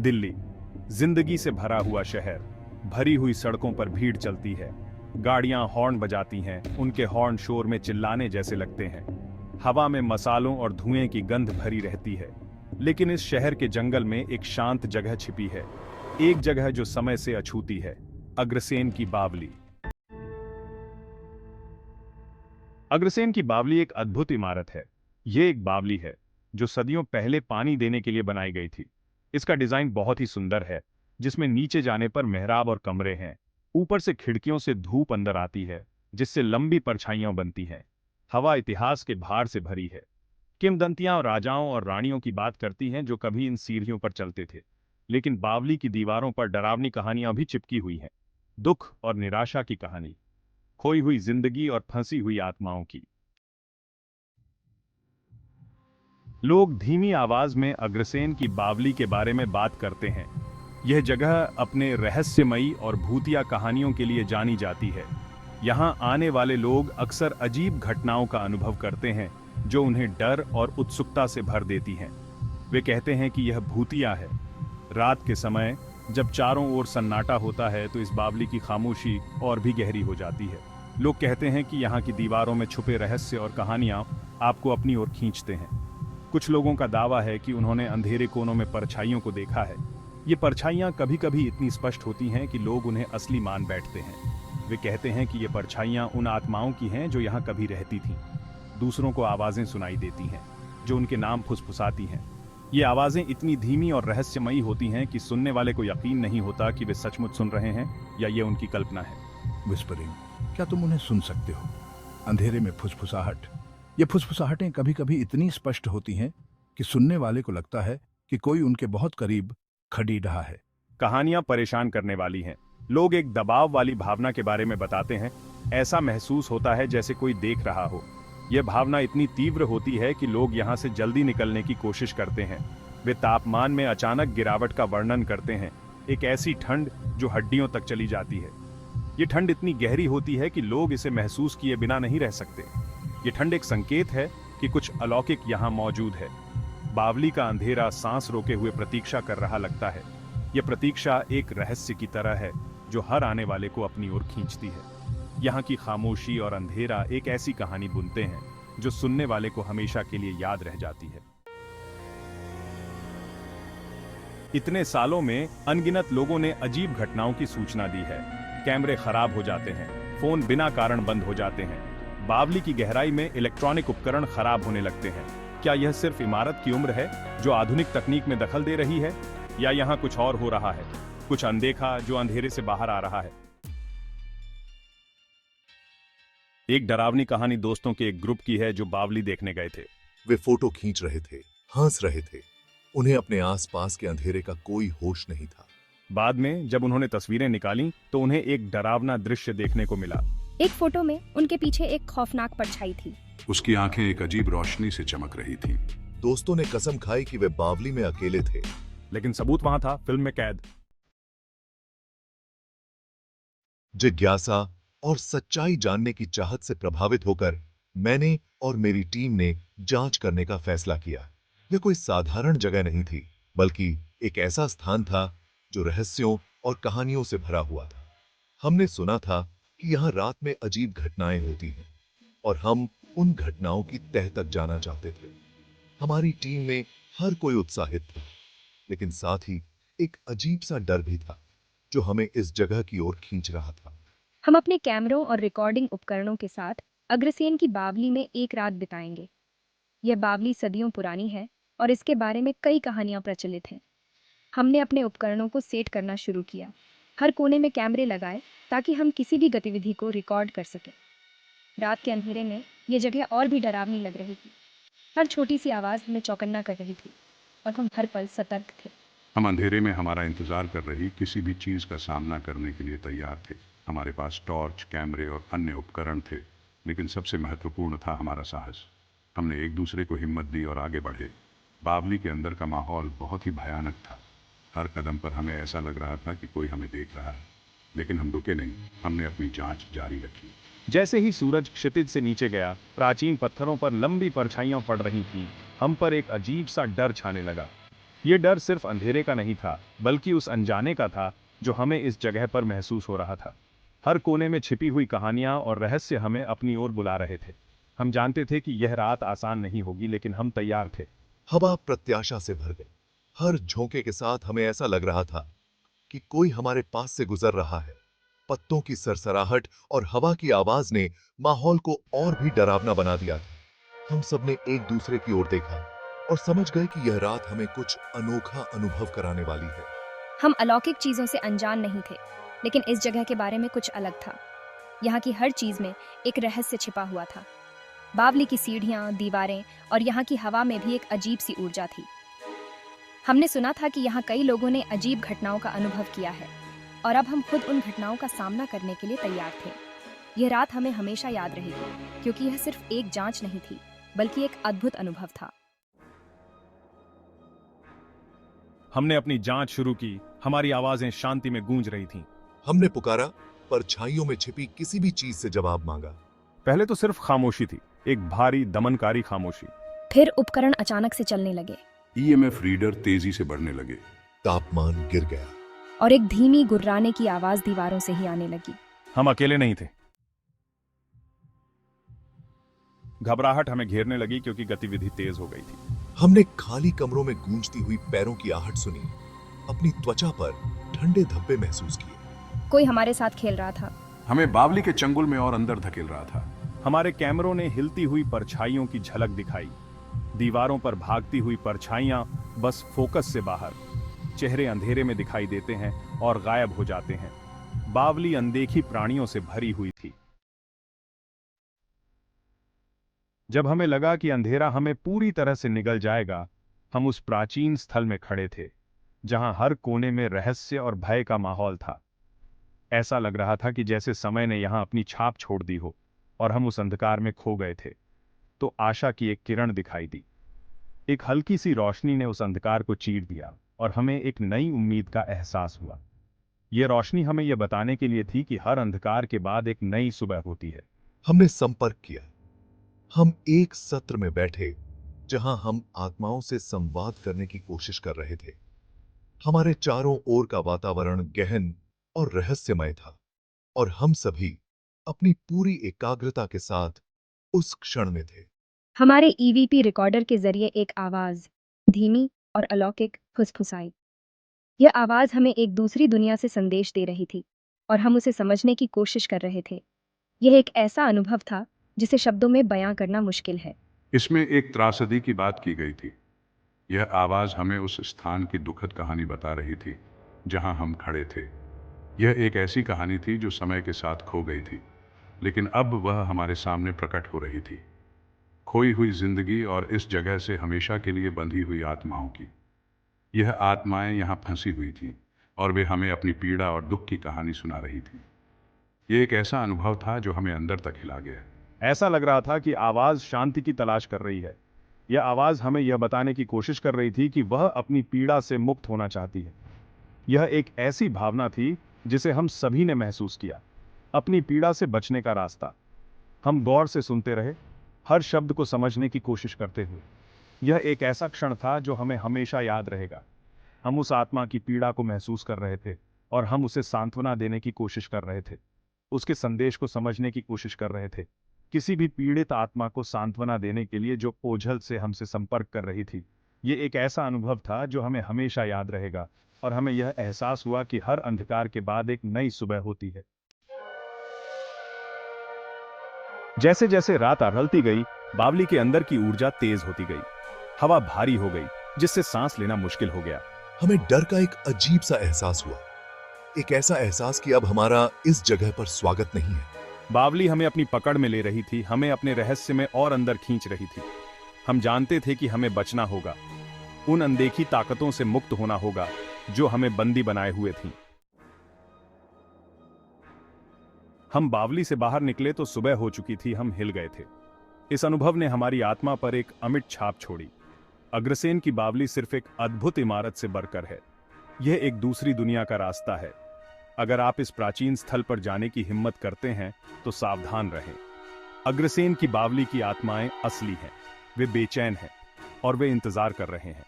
दिल्ली, जिंदगी से भरा हुआ शहर। भरी हुई सड़कों पर भीड़ चलती है। गाड़ियां हॉर्न बजाती हैं, उनके हॉर्न शोर में चिल्लाने जैसे लगते हैं। हवा में मसालों और धुएं की गंध भरी रहती है। लेकिन इस शहर के जंगल में एक शांत जगह छिपी है, एक जगह जो समय से अछूती है, अग्रसेन की बावली। अग्रसेन की बावली एक अद्भुत इमारत है। यह एक बावली है जो सदियों पहले पानी देने के लिए बनाई गई थी। इसका डिजाइन बहुत ही सुंदर है, जिसमें नीचे जाने पर मेहराब और कमरे हैं। ऊपर से खिड़कियों से धूप अंदर आती है, जिससे लंबी परछाइयां बनती हैं। हवा इतिहास के भार से भरी है। किंवदंतियां और राजाओं और रानियों की बात करती हैं जो कभी इन सीढ़ियों पर चलते थे। लेकिन बावली की दीवारों पर डरावनी कहानियां भी चिपकी हुई हैं। दुख और निराशा की कहानी, खोई हुई जिंदगी और फंसी हुई आत्माओं की। लोग धीमी आवाज में अग्रसेन की बावली के बारे में बात करते हैं। यह जगह अपने रहस्यमयी और भूतिया कहानियों के लिए जानी जाती है। यहाँ आने वाले लोग अक्सर अजीब घटनाओं का अनुभव करते हैं, जो उन्हें डर और उत्सुकता से भर देती हैं। वे कहते हैं कि यह भूतिया है। रात के समय जब चारों ओर सन्नाटा होता है तो इस बावली की खामोशी और भी गहरी हो जाती है। लोग कहते हैं कि यहाँ की दीवारों में छुपे रहस्य और कहानियां आपको अपनी ओर खींचते हैं। कुछ लोगों का दावा है कि उन्होंने अंधेरे कोनों में परछाइयों को देखा है। ये परछाइयां कभी कभी इतनी स्पष्ट होती हैं कि लोग उन्हें असली मान बैठते हैं। वे कहते हैं कि ये परछाइयां उन आत्माओं की हैं जो यहाँ कभी रहती थीं। दूसरों को आवाजें सुनाई देती हैं जो उनके नाम फुसफुसाती हैं। ये आवाजें इतनी धीमी और रहस्यमयी होती हैं कि सुनने वाले को यकीन नहीं होता कि वे सचमुच सुन रहे हैं या ये उनकी कल्पना है। विस्परिंग, क्या तुम उन्हें सुन सकते हो? अंधेरे में फुसफुसाहट। ये फुसफुसाहटें कभी कभी इतनी स्पष्ट होती हैं कि सुनने वाले को लगता है कि कोई उनके बहुत करीब खड़ी रहा है। कहानियां परेशान करने वाली हैं। लोग एक दबाव वाली भावना के बारे में बताते हैं। ऐसा महसूस होता है जैसे कोई देख रहा हो। यह भावना इतनी तीव्र होती है कि लोग यहाँ से जल्दी निकलने की कोशिश करते हैं। वे तापमान में अचानक गिरावट का वर्णन करते हैं, एक ऐसी ठंड जो हड्डियों तक चली जाती है। ये ठंड इतनी गहरी होती है कि लोग इसे महसूस किए बिना नहीं रह सकते। ये ठंड एक संकेत है कि कुछ अलौकिक यहाँ मौजूद है। बावली का अंधेरा सांस रोके हुए प्रतीक्षा कर रहा लगता है। यह प्रतीक्षा एक रहस्य की तरह है जो हर आने वाले को अपनी ओर खींचती है। यहाँ की खामोशी और अंधेरा एक ऐसी कहानी बुनते हैं जो सुनने वाले को हमेशा के लिए याद रह जाती है। इतने सालों में अनगिनत लोगों ने अजीब घटनाओं की सूचना दी है। कैमरे खराब हो जाते हैं, फोन बिना कारण बंद हो जाते हैं, बावली की गहराई में इलेक्ट्रॉनिक उपकरण खराब होने लगते हैं। क्या यह सिर्फ इमारत की उम्र है जो आधुनिक तकनीक में दखल दे रही है, या यहाँ कुछ और हो रहा है, कुछ अनदेखा जो अंधेरे से बाहर आ रहा है? एक डरावनी कहानी दोस्तों के एक ग्रुप की है जो बावली देखने गए थे। वे फोटो खींच रहे थे, हंस रहे थे। उन्हें अपने आसपास के अंधेरे का कोई होश नहीं था। बाद में जब उन्होंने तस्वीरें निकाली तो उन्हें एक डरावना दृश्य देखने को मिला। एक फोटो में उनके पीछे एक खौफनाक परछाई थी। उसकी आंखें एक अजीब रोशनी से चमक रही थीं। दोस्तों ने कसम खाई कि वे बावली में अकेले थे। लेकिन सबूत वहां था, फिल्म में कैद। जिज्ञासा और सच्चाई जानने की चाहत से प्रभावित होकर मैंने और मेरी टीम ने जांच करने का फैसला किया। यह कोई साधारण जगह नहीं थी, बल्कि एक ऐसा स्थान था जो रहस्यों और कहानियों से भरा हुआ था। हमने सुना था कि यहाँ रात में अजीब घटनाएं होती हैं और हम उन घटनाओं की तह तक जाना चाहते थे। हमारी टीम में हर कोई उत्साहित था, लेकिन साथ ही एक अजीब सा डर भी था जो हमें इस जगह की ओर खींच रहा था। हम अपने कैमरों और रिकॉर्डिंग उपकरणों के साथ अग्रसेन की बावली में एक रात बिताएंगे। यह बावली सदियों पुरानी है और इसके बारे में कई कहानियां प्रचलित हैं। हमने अपने उपकरणों को सेट करना शुरू किया। हर कोने में कैमरे लगाए ताकि हम किसी भी गतिविधि को रिकॉर्ड कर सकें। रात के अंधेरे में यह जगह और भी डरावनी लग रही थी। हर छोटी सी आवाज़ हमें चौकन्ना कर रही थी और हम हर पल सतर्क थे। हम अंधेरे में हमारा इंतजार कर रही किसी भी चीज का सामना करने के लिए तैयार थे। हमारे पास टॉर्च, कैमरे और अन्य उपकरण थे, लेकिन सबसे महत्वपूर्ण था हमारा साहस। हमने एक दूसरे को हिम्मत दी और आगे बढ़े। बावली के अंदर का माहौल बहुत ही भयानक था। हर कदम पर हमें ऐसा लग रहा था कि कोई हमें देख रहा है, लेकिन हम रुके नहीं। हमने अपनी जांच जारी रखी। जैसे ही सूरज क्षितिज से नीचे गया, प्राचीन पत्थरों पर लंबी परछाइयां पड़ रही थीं। हम पर एक अजीब सा डर छाने लगा। ये डर सिर्फ अंधेरे का नहीं था, बल्कि उस अनजाने का था जो हमें इस जगह पर महसूस हो रहा था। हर कोने में छिपी हुई कहानियां और रहस्य हमें अपनी ओर बुला रहे थे। हम जानते थे कि यह रात आसान नहीं होगी, लेकिन हम तैयार थे। हवा प्रत्याशा से भर गई। हर झोंके के साथ हमें ऐसा लग रहा था कि कोई हमारे पास से गुजर रहा है। पत्तों की सरसराहट और हवा की आवाज ने माहौल को और भी डरावना बना दिया था। हम सबने एक दूसरे की ओर देखा और समझ गए कि यह रात हमें कुछ अनोखा अनुभव कराने वाली है। हम अलौकिक चीजों से अनजान नहीं थे, लेकिन इस जगह के बारे में कुछ अलग था। यहाँ की हर चीज में एक रहस्य छिपा हुआ था। बावली की सीढ़ियां, दीवारें और यहाँ की हवा में भी एक अजीब सी ऊर्जा थी। हमने सुना था कि यहाँ कई लोगों ने अजीब घटनाओं का अनुभव किया है, और अब हम खुद उन घटनाओं का सामना करने के लिए तैयार थे। यह रात हमें हमेशा याद रहेगी, क्योंकि यह सिर्फ एक जांच नहीं थी, बल्कि एक अद्भुत अनुभव था। हमने अपनी जांच शुरू की। हमारी आवाजें शांति में गूंज रही थीं। हमने पुकारा, परछाइयों में छिपी किसी भी चीज से जवाब मांगा। पहले तो सिर्फ खामोशी थी, एक भारी दमनकारी खामोशी। फिर उपकरण अचानक से चलने लगे ईएमएफ रीडर तेजी से बढ़ने लगे। तापमान गिर गया। और एक धीमी गुर्राने की आवाज दीवारों से ही आने लगी। हम अकेले नहीं थे। घबराहट हमें घेरने लगी क्योंकि गतिविधि तेज हो गई थी। हमने खाली कमरों में गूंजती हुई पैरों की आहट सुनी। अपनी त्वचा पर ठंडे धब्बे महसूस किए। कोई हमारे साथ खेल रहा था। हमें बावली के चंगुल में और अंदर धकेल रहा था। हमारे कैमरों ने हिलती हुई परछाइयों की झलक दिखाई। दीवारों पर भागती हुई परछाइयां बस फोकस से बाहर। चेहरे अंधेरे में दिखाई देते हैं और गायब हो जाते हैं। बावली अनदेखी प्राणियों से भरी हुई थी। जब हमें लगा कि अंधेरा हमें पूरी तरह से निगल जाएगा, हम उस प्राचीन स्थल में खड़े थे, जहां हर कोने में रहस्य और भय का माहौल था। ऐसा लग रहा था कि जैसे समय ने यहां अपनी छाप छोड़ दी हो और हम उस अंधकार में खो गए थे। तो आशा की एक किरण दिखाई दी। एक हल्की सी रोशनी ने उस अंधकार को चीर दिया और हमें एक नई उम्मीद का एहसास हुआ। यह रोशनी हमें यह बताने के लिए थी कि हर अंधकार के बाद एक नई सुबह होती है। हमने संपर्क किया। हम एक सत्र में बैठे जहां हम आत्माओं से संवाद करने की कोशिश कर रहे थे। हमारे चारों ओर का वातावरण गहन और रहस्यमय था, और हम सभी अपनी पूरी एकाग्रता के साथ उस क्षण में थे। हमारे ईवीपी रिकॉर्डर के जरिए एक आवाज, धीमी और अलौकिक, फुसफुसाई। यह आवाज हमें एक दूसरी दुनिया से संदेश दे रही थी, और हम उसे समझने की कोशिश कर रहे थे। यह एक ऐसा अनुभव था जिसे शब्दों में बयां करना मुश्किल है। इसमें एक त्रासदी की बात की गई थी। यह आवाज हमें उस स्थान की दुखद कहानी बता रही थी जहां हम खड़े थे। यह एक ऐसी कहानी थी जो समय के साथ खो गई थी, लेकिन अब वह हमारे सामने प्रकट हो रही थी। खोई हुई जिंदगी और इस जगह से हमेशा के लिए बंधी हुई आत्माओं की। यह आत्माएं यहाँ फंसी हुई थीं और वे हमें अपनी पीड़ा और दुख की कहानी सुना रही थीं। यह एक ऐसा अनुभव था जो हमें अंदर तक हिला गया। ऐसा लग रहा था कि आवाज शांति की तलाश कर रही है। यह आवाज हमें यह बताने की कोशिश कर रही थी कि वह अपनी पीड़ा से मुक्त होना चाहती है। यह एक ऐसी भावना थी जिसे हम सभी ने महसूस किया, अपनी पीड़ा से बचने का रास्ता। हम गौर से सुनते रहे, हर शब्द को समझने की कोशिश करते हुए। यह एक ऐसा क्षण था जो हमें हमेशा याद रहेगा। हम उस आत्मा की पीड़ा को महसूस कर रहे थे और हम उसे सांत्वना देने की कोशिश कर रहे थे, उसके संदेश को समझने की कोशिश कर रहे थे। किसी भी पीड़ित आत्मा को सांत्वना देने के लिए जो ओझल से हमसे संपर्क कर रही थी। ये एक ऐसा अनुभव था जो हमें हमेशा याद रहेगा, और हमें यह एहसास हुआ कि हर अंधकार के बाद एक नई सुबह होती है। जैसे जैसे रात ढलती गई, बावली के अंदर की ऊर्जा तेज होती गई। हवा भारी हो गई, जिससे सांस लेना मुश्किल हो गया। हमें डर का एक अजीब सा एहसास हुआ, एक ऐसा एहसास कि अब हमारा इस जगह पर स्वागत नहीं है। बावली हमें अपनी पकड़ में ले रही थी, हमें अपने रहस्य में और अंदर खींच रही थी। हम जानते थे कि हमें बचना होगा, उन अनदेखी ताकतों से मुक्त होना होगा जो हमें बंदी बनाए हुए थीं। हम बावली से बाहर निकले तो सुबह हो चुकी थी। हम हिल गए थे। इस अनुभव ने हमारी आत्मा पर एक अमिट छाप छोड़ी। अग्रसेन की बावली सिर्फ एक अद्भुत इमारत से बढ़कर है। यह एक दूसरी दुनिया का रास्ता है। अगर आप इस प्राचीन स्थल पर जाने की हिम्मत करते हैं तो सावधान रहें। अग्रसेन की बावली की आत्माएं असली हैं, वे बेचैन हैं और वे इंतजार कर रहे हैं।